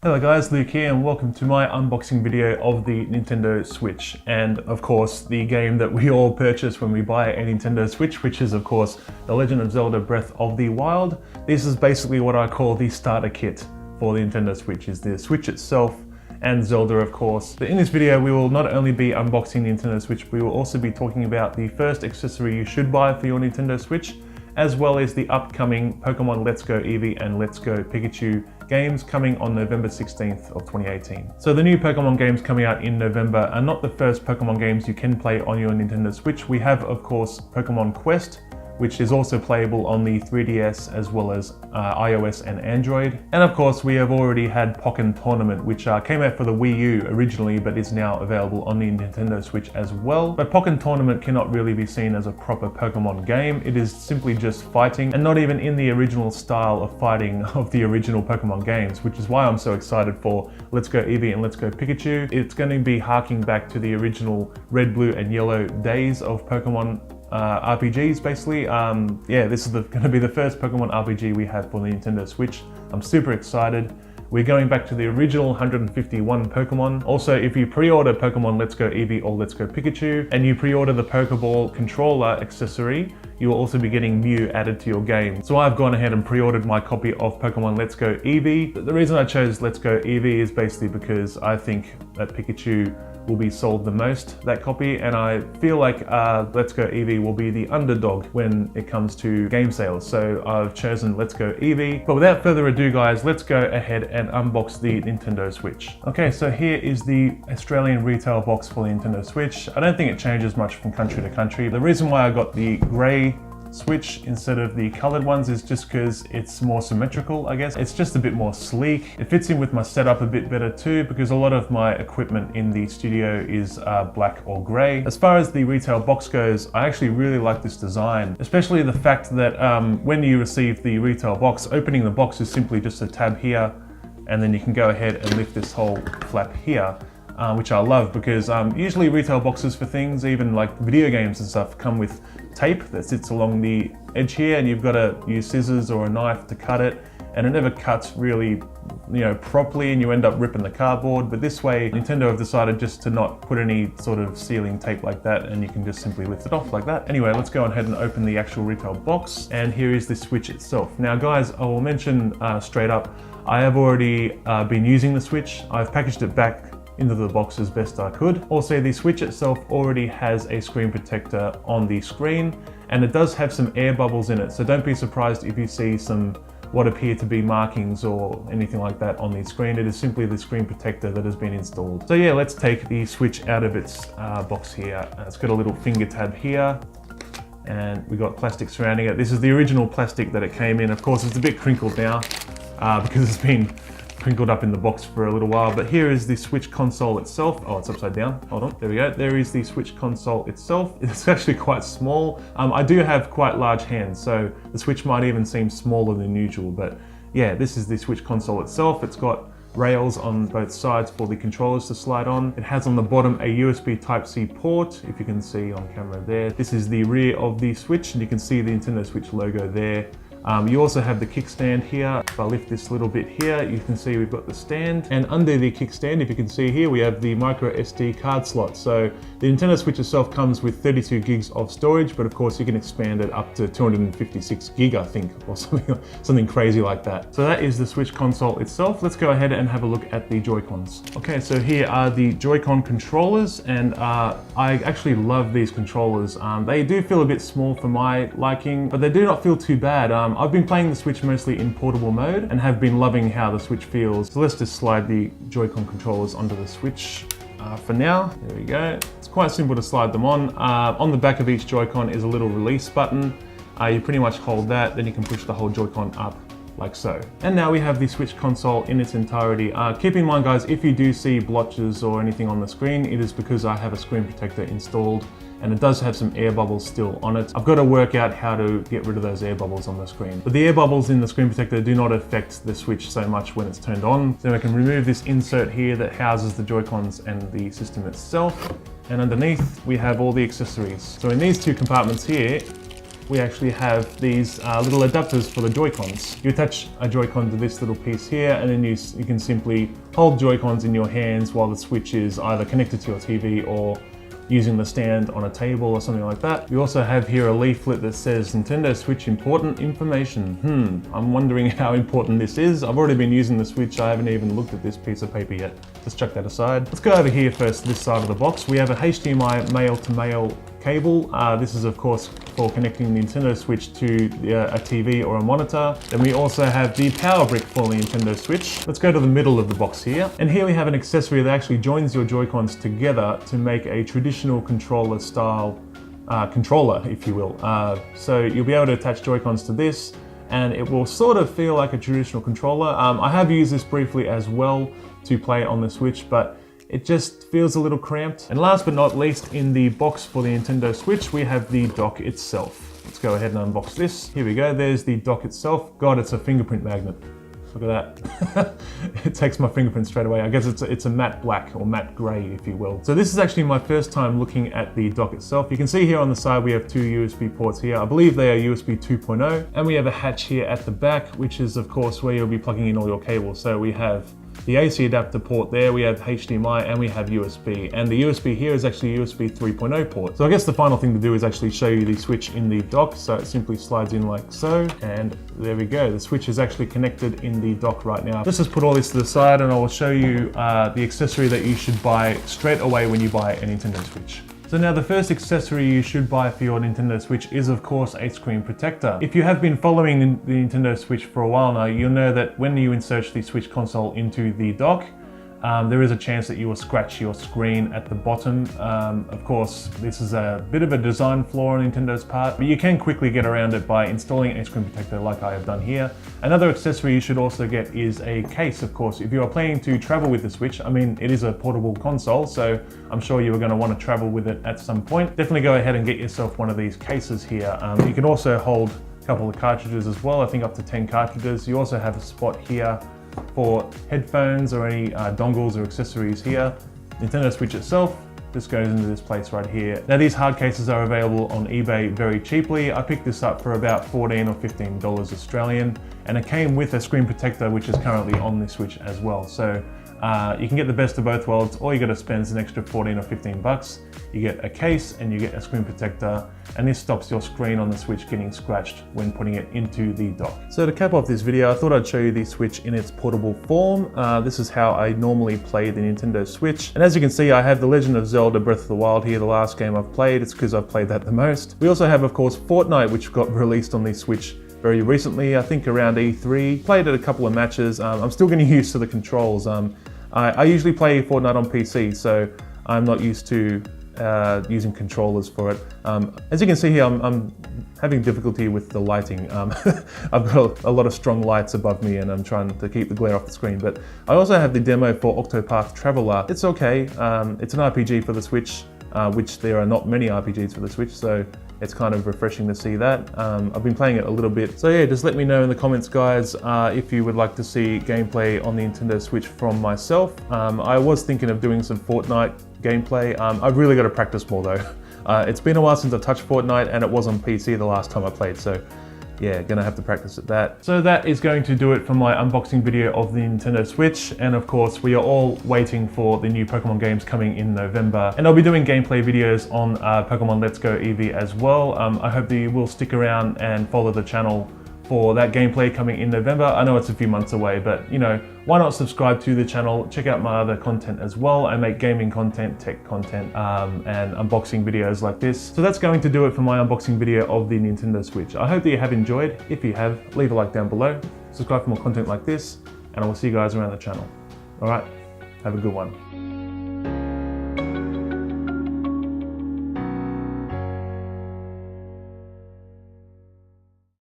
Hello guys, Luke here and welcome to my unboxing video of the Nintendo Switch, and of course the game that we all purchase when we buy a Nintendo Switch, which is of course The Legend of Zelda Breath of the Wild. This is basically what I call the starter kit for the Nintendo Switch, is the Switch itself and Zelda of course. But in this video we will not only be unboxing the Nintendo Switch, we will also be talking about the first accessory you should buy for your Nintendo Switch, as well as the upcoming Pokemon Let's Go Eevee and Let's Go Pikachu games coming on November 16th of 2018. So the new Pokemon games coming out in November are not the first Pokemon games you can play on your Nintendo Switch. We have of course Pokemon Quest, which is also playable on the 3DS as well as iOS and Android. And of course we have already had Pokken Tournament, which came out for the Wii U originally but is now available on the Nintendo Switch as well. But Pokken Tournament cannot really be seen as a proper Pokemon game. It is simply just fighting, and not even in the original style of fighting of the original Pokemon games, which is why I'm so excited for Let's Go Eevee and Let's Go Pikachu. It's going to be harking back to the original red, blue and yellow days of Pokemon RPGs basically. Yeah, this is going to be the first Pokemon RPG we have for the Nintendo Switch. I'm super excited. We're going back to the original 151 Pokemon. Also, if you pre-order Pokemon Let's Go Eevee or Let's Go Pikachu, and you pre-order the Pokeball controller accessory, you will also be getting Mew added to your game. So I've gone ahead and pre-ordered my copy of Pokemon Let's Go Eevee. The reason I chose Let's Go Eevee is basically because I think that Pikachu will be sold the most, that copy, and I feel like Let's Go Eevee will be the underdog when it comes to game sales. So I've chosen Let's Go Eevee. But without further ado guys, let's go ahead and unbox the Nintendo Switch. Okay, so here is the Australian retail box for the Nintendo Switch. I don't think it changes much from country to country. The reason why I got the grey Switch instead of the colored ones is just because it's more symmetrical, I guess. It's just a bit more sleek. It fits in with my setup a bit better too, because a lot of my equipment in the studio is black or gray. As far as the retail box goes, I actually really like this design, especially the fact that when you receive the retail box, opening the box is simply just a tab here, and then you can go ahead and lift this whole flap here. Which I love, because usually retail boxes for things, even like video games and stuff, come with tape that sits along the edge here, and you've got to use scissors or a knife to cut it, and it never cuts really, properly, and you end up ripping the cardboard. But this way, Nintendo have decided just to not put any sort of sealing tape like that, and you can just simply lift it off like that. Anyway, let's go ahead and open the actual retail box, and here is the Switch itself. Now guys, I will mention straight up, I have already been using the Switch. I've packaged it back into the box as best I could. Also, the Switch itself already has a screen protector on the screen, and it does have some air bubbles in it, so don't be surprised if you see some what appear to be markings or anything like that on the screen. It is simply the screen protector that has been installed. So yeah, let's take the Switch out of its box here. It's got a little finger tab here, and we got plastic surrounding it. This is the original plastic that it came in. Of course, it's a bit crinkled now because it's been crinkled up in the box for a little while. But here is the Switch console itself. Oh, it's upside down. Hold on, there we go. There is the Switch console itself. It's actually quite small. I do have quite large hands, so the Switch might even seem smaller than usual. But yeah, this is the Switch console itself. It's got rails on both sides for the controllers to slide on. It has on the bottom a USB Type-C port, if you can see on camera there. This is the rear of the Switch, and you can see the Nintendo Switch logo there. You also have the kickstand here. If I lift this little bit here, you can see we've got the stand. And under the kickstand, if you can see here, we have the micro SD card slot. So the Nintendo Switch itself comes with 32 gigs of storage, but of course you can expand it up to 256 gig, I think, or something crazy like that. So that is the Switch console itself. Let's go ahead and have a look at the Joy-Cons. Okay, so here are the Joy-Con controllers, and I actually love these controllers. They do feel a bit small for my liking, but they do not feel too bad. I've been playing the Switch mostly in portable mode and have been loving how the Switch feels. So let's just slide the Joy-Con controllers onto the Switch for now. There we go. It's quite simple to slide them on. On the back of each Joy-Con is a little release button. You pretty much hold that, then you can push the whole Joy-Con up like so. And now we have the Switch console in its entirety. Keep in mind guys, if you do see blotches or anything on the screen, it is because I have a screen protector installed, and it does have some air bubbles still on it. I've got to work out how to get rid of those air bubbles on the screen. But the air bubbles in the screen protector do not affect the Switch so much when it's turned on. So I can remove this insert here that houses the Joy-Cons and the system itself. And underneath we have all the accessories. So in these two compartments here, we actually have these little adapters for the Joy-Cons. You attach a Joy-Con to this little piece here, and then you can simply hold Joy-Cons in your hands while the Switch is either connected to your TV or using the stand on a table or something like that. We also have here a leaflet that says Nintendo Switch important information. I'm wondering how important this is. I've already been using the Switch. I haven't even looked at this piece of paper yet. Let's chuck that aside. Let's go over here first, this side of the box. We have a HDMI male-to-male cable. This is of course for connecting the Nintendo Switch to a TV or a monitor. Then we also have the power brick for the Nintendo Switch. Let's go to the middle of the box here. And here we have an accessory that actually joins your Joy-Cons together to make a traditional controller style controller, if you will. So you'll be able to attach Joy-Cons to this, and it will sort of feel like a traditional controller. I have used this briefly as well to play on the Switch, but it just feels a little cramped. And last but not least, in the box for the Nintendo Switch, we have the dock itself. Let's go ahead and unbox this. Here we go, there's the dock itself. God, it's a fingerprint magnet. Look at that. It takes my fingerprint straight away. I guess it's a matte black or matte gray, if you will. So this is actually my first time looking at the dock itself. You can see here on the side we have two USB ports here. I believe they are USB 2.0. And we have a hatch here at the back, which is of course where you'll be plugging in all your cables. So we have the AC adapter port there, we have HDMI, and we have USB. And the USB here is actually a USB 3.0 port. So I guess the final thing to do is actually show you the Switch in the dock. So it simply slides in like so, and there we go. The Switch is actually connected in the dock right now. Let's just put all this to the side and I will show you the accessory that you should buy straight away when you buy a Nintendo Switch. So now the first accessory you should buy for your Nintendo Switch is of course a screen protector. If you have been following the Nintendo Switch for a while now, you'll know that when you insert the Switch console into the dock, there is a chance that you will scratch your screen at the bottom. Of course, this is a bit of a design flaw on Nintendo's part, but you can quickly get around it by installing a screen protector like I have done here. Another accessory you should also get is a case, of course. If you are planning to travel with the Switch, I mean, it is a portable console, so I'm sure you are going to want to travel with it at some point. Definitely go ahead and get yourself one of these cases here. You can also hold a couple of cartridges as well, I think up to 10 cartridges. You also have a spot here for headphones or any dongles or accessories here. Nintendo Switch itself just goes into this place right here. Now these hard cases are available on eBay very cheaply. I picked this up for about $14 or $15 Australian, and it came with a screen protector which is currently on the Switch as well. So you can get the best of both worlds. All you got to spend is an extra 14 or 15 bucks. You get a case and you get a screen protector, and this stops your screen on the Switch getting scratched when putting it into the dock. So to cap off this video, I thought I'd show you the Switch in its portable form. This is how I normally play the Nintendo Switch. And as you can see, I have the Legend of Zelda Breath of the Wild here, the last game I've played. It's because I've played that the most. We also have, of course, Fortnite, which got released on the Switch very recently, I think around E3. Played at a couple of matches. I'm still getting used to the controls. I usually play Fortnite on PC, so I'm not used to using controllers for it. As you can see here, I'm having difficulty with the lighting. I've got a lot of strong lights above me and I'm trying to keep the glare off the screen, but I also have the demo for Octopath Traveler. It's okay. It's an RPG for the Switch, which there are not many RPGs for the Switch, so it's kind of refreshing to see that. I've been playing it a little bit. So yeah, just let me know in the comments, guys, if you would like to see gameplay on the Nintendo Switch from myself. I was thinking of doing some Fortnite gameplay. I've really got to practice more though. It's been a while since I touched Fortnite, and it was on PC the last time I played, so yeah, gonna have to practice at that. So that is going to do it for my unboxing video of the Nintendo Switch. And of course, we are all waiting for the new Pokemon games coming in November. And I'll be doing gameplay videos on Pokemon Let's Go Eevee as well. I hope that you will stick around and follow the channel for that gameplay coming in November. I know it's a few months away, but you know, why not subscribe to the channel, check out my other content as well. I make gaming content, tech content, and unboxing videos like this. So that's going to do it for my unboxing video of the Nintendo Switch. I hope that you have enjoyed. If you have, leave a like down below, subscribe for more content like this, and I will see you guys around the channel. All right, have a good one.